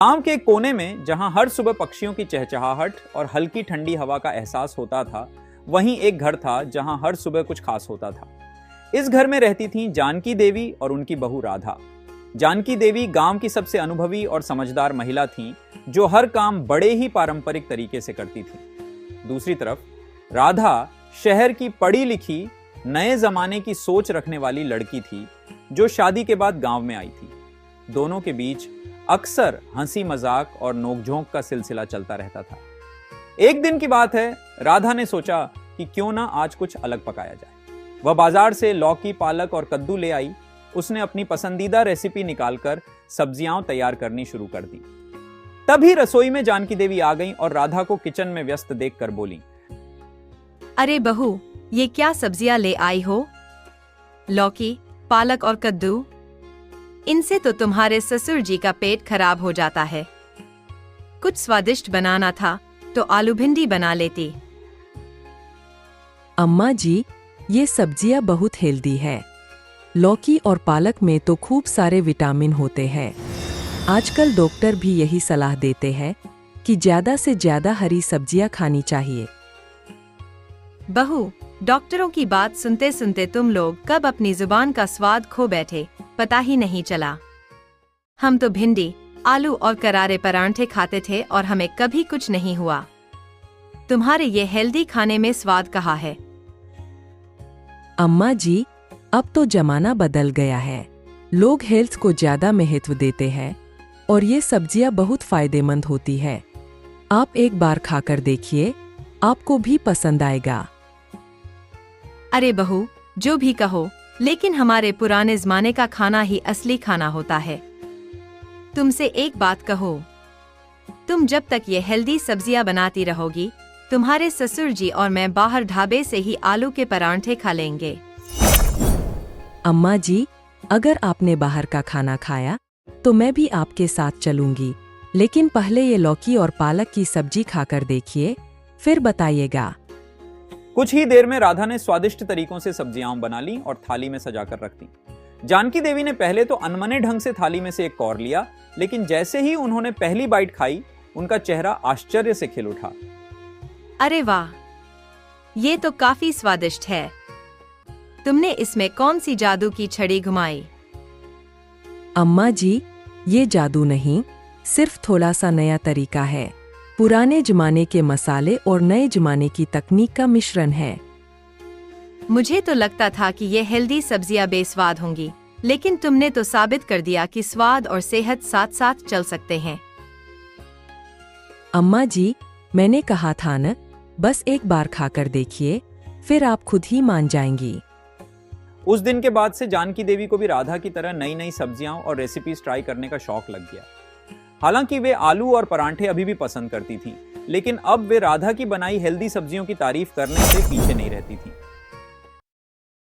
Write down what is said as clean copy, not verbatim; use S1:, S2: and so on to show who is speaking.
S1: गांव के कोने में जहां हर सुबह पक्षियों की चहचहाहट और हल्की ठंडी हवा का एहसास होता था, वहीं एक घर था जहां हर सुबह कुछ खास होता था। इस घर में रहती थीं जानकी देवी और उनकी बहू राधा। जानकी देवी गांव की सबसे अनुभवी और समझदार महिला थीं, जो हर काम बड़े ही पारंपरिक तरीके से करती थीं। दूसरी तरफ राधा शहर की पढ़ी लिखी, नए जमाने की सोच रखने वाली लड़की थी, जो शादी के बाद गांव में आई थी। दोनों के बीच अक्सर हंसी मजाक और नोकझोंक का सिलसिला चलता रहता था। एक दिन की बात है, राधा ने सोचा कि क्यों ना आज कुछ अलग पकाया जाए। वह बाजार से लौकी, पालक और कद्दू ले आई। उसने अपनी पसंदीदा रेसिपी निकालकर सब्जियां तैयार करनी शुरू कर दी। तभी रसोई में जानकी देवी आ गईं और राधा को किचन में व्यस्त देखकर बोली,
S2: अरे बहू, ये क्या सब्जियां ले आई हो? लौकी, पालक और कद्दू? इनसे तो तुम्हारे ससुर जी का पेट खराब हो जाता है। कुछ स्वादिष्ट बनाना था तो आलू भिंडी बना लेती।
S3: अम्मा जी, ये सब्जियां बहुत हेल्दी है। लौकी और पालक में तो खूब सारे विटामिन होते हैं। आजकल डॉक्टर भी यही सलाह देते हैं कि ज्यादा से ज्यादा हरी सब्जियां खानी चाहिए।
S2: बहू, डॉक्टरों की बात सुनते सुनते तुम लोग कब अपनी जुबान का स्वाद खो बैठे, पता ही नहीं चला। हम तो भिंडी, आलू और करारे परांठे खाते थे और हमें कभी कुछ नहीं हुआ। तुम्हारे ये हेल्दी खाने में स्वाद कहाँ है?
S3: अम्मा जी, अब तो जमाना बदल गया है। लोग हेल्थ को ज्यादा महत्व देते हैं और ये सब्जियां बहुत फायदेमंद होती है। आप एक बार खाकर देखिए, आपको भी पसंद आएगा।
S2: अरे बहू, जो भी कहो, लेकिन हमारे पुराने जमाने का खाना ही असली खाना होता है। तुमसे एक बात कहो, तुम जब तक ये हेल्दी सब्जियां बनाती रहोगी, तुम्हारे ससुर जी और मैं बाहर ढाबे से ही आलू के परांठे खा लेंगे।
S3: अम्मा जी, अगर आपने बाहर का खाना खाया तो मैं भी आपके साथ चलूंगी, लेकिन पहले ये लौकी और पालक की सब्जी खाकर देखिए, फिर बताइएगा।
S1: कुछ ही देर में राधा ने स्वादिष्ट तरीकों से सब्जियां बना ली और थाली में सजाकर रख दी। जानकी देवी ने पहले तो अनमने ढंग से थाली में से एक कौर लिया, लेकिन जैसे ही उन्होंने पहली बाइट खाई, उनका चेहरा आश्चर्य से खिल उठा।
S2: अरे वाह, ये तो काफी स्वादिष्ट है। तुमने इसमें कौन सी जादू की छड़ी घुमाई?
S3: अम्मा जी, ये जादू नहीं, सिर्फ थोड़ा सा नया तरीका है। पुराने जमाने के मसाले और नए जमाने की तकनीक का मिश्रण है।
S2: मुझे तो लगता था कि ये हेल्दी सब्जियां बेस्वाद होंगी, लेकिन तुमने तो साबित कर दिया कि स्वाद और सेहत साथ साथ चल सकते हैं।
S3: अम्मा जी, मैंने कहा था न, बस एक बार खाकर देखिए, फिर आप खुद ही मान जाएंगी।
S1: उस दिन के बाद से जानकी देवी को भी राधा की तरह नई नई सब्जियां और रेसिपीज ट्राई करने का शौक लग गया। हालांकि वे आलू और परांठे अभी भी पसंद करती थी, लेकिन अब वे राधा की बनाई हेल्दी सब्जियों की तारीफ करने से पीछे नहीं रहती थी।